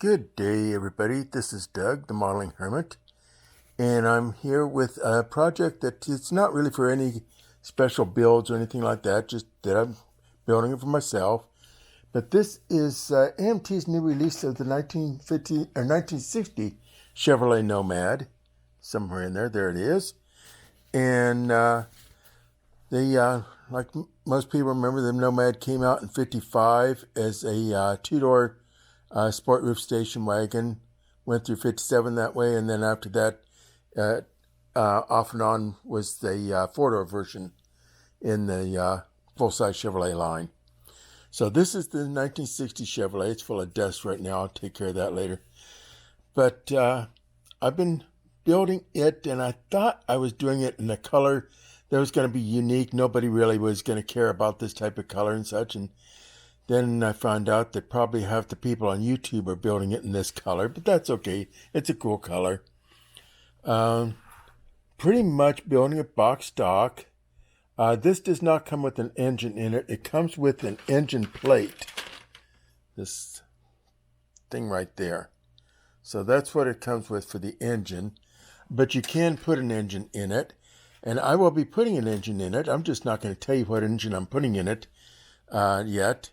Good day, everybody. This is Doug, the Modeling Hermit, and I'm here with a project that it's not really for any special builds or anything like that, just that I'm building it for myself. But this is AMT's new release of the 1950 or 1960 Chevrolet Nomad, somewhere in there. There it is, and like most people remember, the Nomad came out in '55 as a two-door sport roof station wagon. Went through '57 that way, and then after that, off and on was the four-door version in the full-size Chevrolet line. So this is the 1960 Chevrolet. It's full of dust right now. I'll take care of that later. But I've been building it, and I thought I was doing it in a color that was going to be unique. Nobody really was going to care about this type of color and such. And then I found out that probably half the people on YouTube are building it in this color, but that's okay. It's a cool color. Pretty much building it box stock. This does not come with an engine in it. It comes with an engine plate. This thing right there. So that's what it comes with for the engine. But you can put an engine in it. And I will be putting an engine in it. I'm just not going to tell you what engine I'm putting in it yet.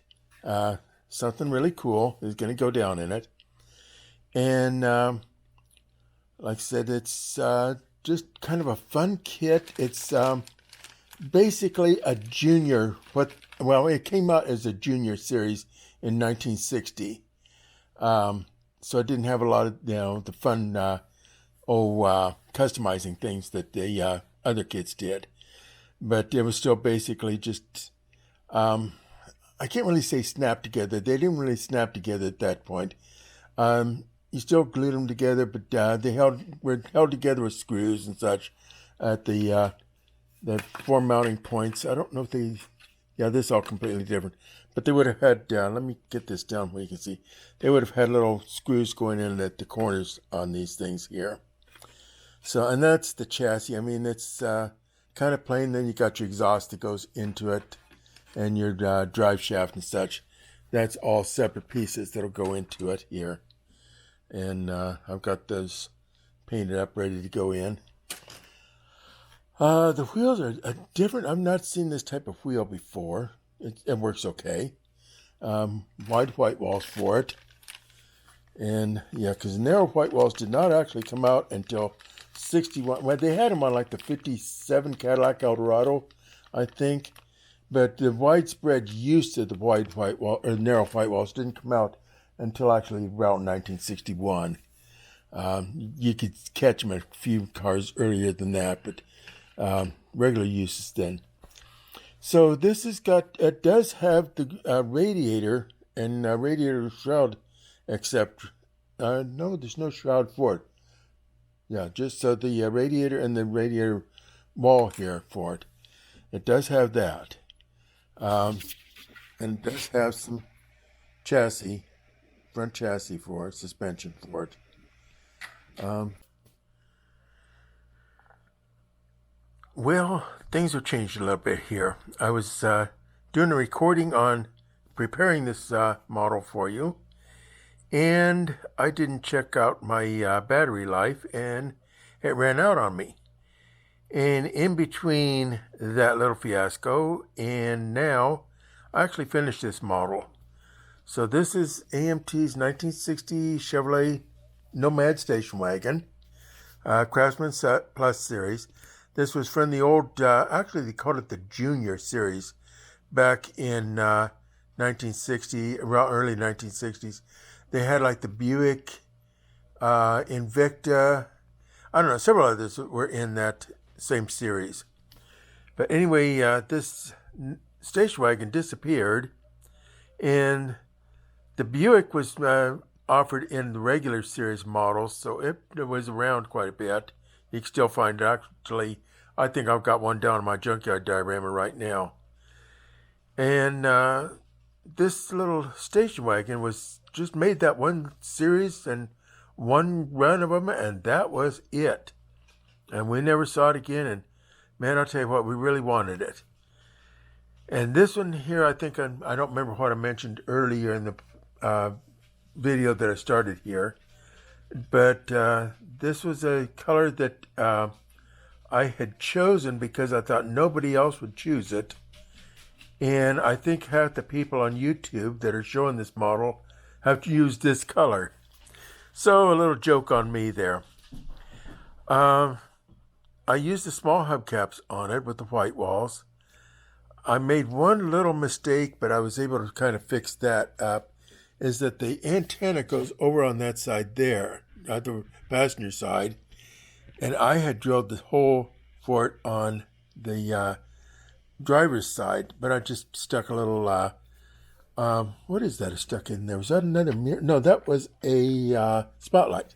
Something really cool is going to go down in it. And like I said, it's just kind of a fun kit. It's basically a junior, it came out as a junior series in 1960. So it didn't have a lot of, the fun, customizing things that the other kids did. But it was still basically just, I can't really say snap together. They didn't really snap together at that point. You still glued them together, but they were held together with screws and such at the four mounting points. I don't know if this is all completely different. But they would have had, let me get this down where you can see. They would have had little screws going in at the corners on these things here. So, and that's the chassis. I mean, it's kind of plain. Then you got your exhaust that goes into it and your drive shaft and such. That's all separate pieces that'll go into it here. And I've got those painted up, ready to go in. The wheels are different. I've not seen this type of wheel before. It works okay. Wide white walls for it. And yeah, because narrow white walls did not actually come out until 61. Well, they had them on like the 57 Cadillac Eldorado, I think. But the widespread use of the wide white wall or narrow white walls didn't come out until actually around 1961. You could catch them a few cars earlier than that, but regular uses then. So this it does have the radiator and radiator shroud, except, no, there's no shroud for it. Yeah, just so the radiator and the radiator wall here for it. It does have that. And it does have some front chassis for it, suspension for it. Well, things have changed a little bit here. I was doing a recording on preparing this model for you, and I didn't check out my battery life, and it ran out on me. And in between that little fiasco and now, I actually finished this model. So this is AMT's 1960 Chevrolet Nomad station wagon, Craftsman Plus series. This was from the old, actually they called it the Junior series back in 1960, around early 1960s. They had like the Buick, Invicta, I don't know, several others were in that same series. But anyway, this station wagon disappeared, and the Buick was offered in the regular series models, so it was around quite a bit. You can still find it. Actually, I think I've got one down in my junkyard diorama right now. And this little station wagon was just made that one series and one run of them, and that was it. And we never saw it again, and man, I'll tell you what, we really wanted it. And this one here, I think, I don't remember what I mentioned earlier in the video that I started here. But this was a color that I had chosen because I thought nobody else would choose it. And I think half the people on YouTube that are showing this model have to use this color. So a little joke on me there. I used the small hubcaps on it with the white walls. I made one little mistake, but I was able to kind of fix that up, is that the antenna goes over on that side there, at the passenger side, and I had drilled the hole for it on the driver's side, but I just stuck a little, what is that I stuck in there? Was that another mirror? No, that was a spotlight.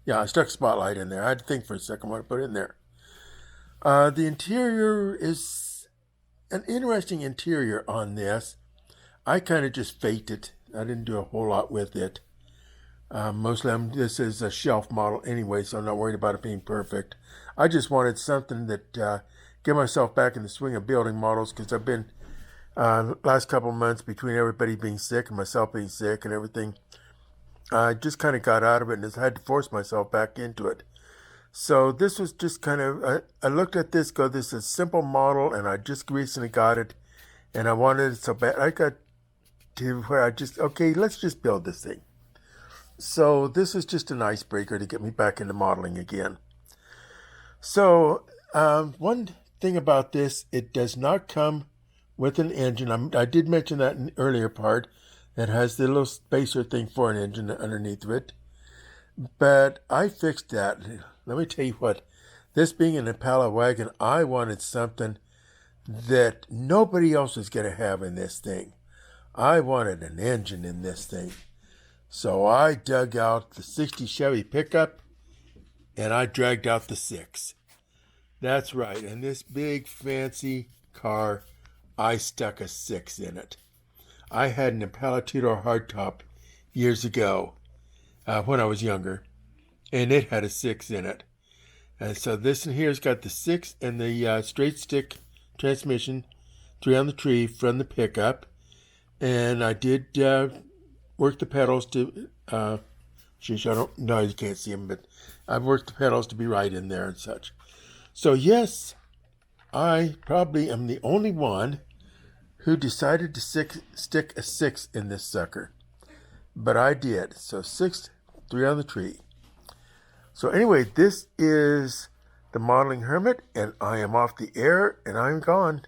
Yeah, I stuck a spotlight in there. I had to think for a second what to put in there. The interior is an interesting interior on this. I kind of just faked it. I didn't do a whole lot with it. Mostly, this is a shelf model anyway, so I'm not worried about it being perfect. I just wanted something that get myself back in the swing of building models, because I've been last couple of months, between everybody being sick and myself being sick and everything, I just kind of got out of it and had to force myself back into it. So this was just kind of, I looked at this, this is a simple model, and I just recently got it, and I wanted it so bad. I got to where I just, okay, let's just build this thing. So this is just an icebreaker to get me back into modeling again. So one thing about this, it does not come with an engine. I did mention that in the earlier part. It has the little spacer thing for an engine underneath of it. But I fixed that. Let me tell you what, this being an Impala wagon, I wanted something that nobody else was going to have in this thing. I wanted an engine in this thing. So I dug out the 60 Chevy pickup, and I dragged out the 6. That's right, in this big fancy car, I stuck a 6 in it. I had an Impala two-door hardtop years ago when I was younger, and it had a 6 in it. And so this in here's got the 6 and the straight stick transmission, 3 on the tree from the pickup. And I did work the pedals to, I don't know, you can't see them, but I've worked the pedals to be right in there and such. So yes, I probably am the only one who decided to stick a 6 in this sucker. But I did. So 6, 3 on the tree. So anyway, this is the Modeling Hermit, and I am off the air, and I'm gone.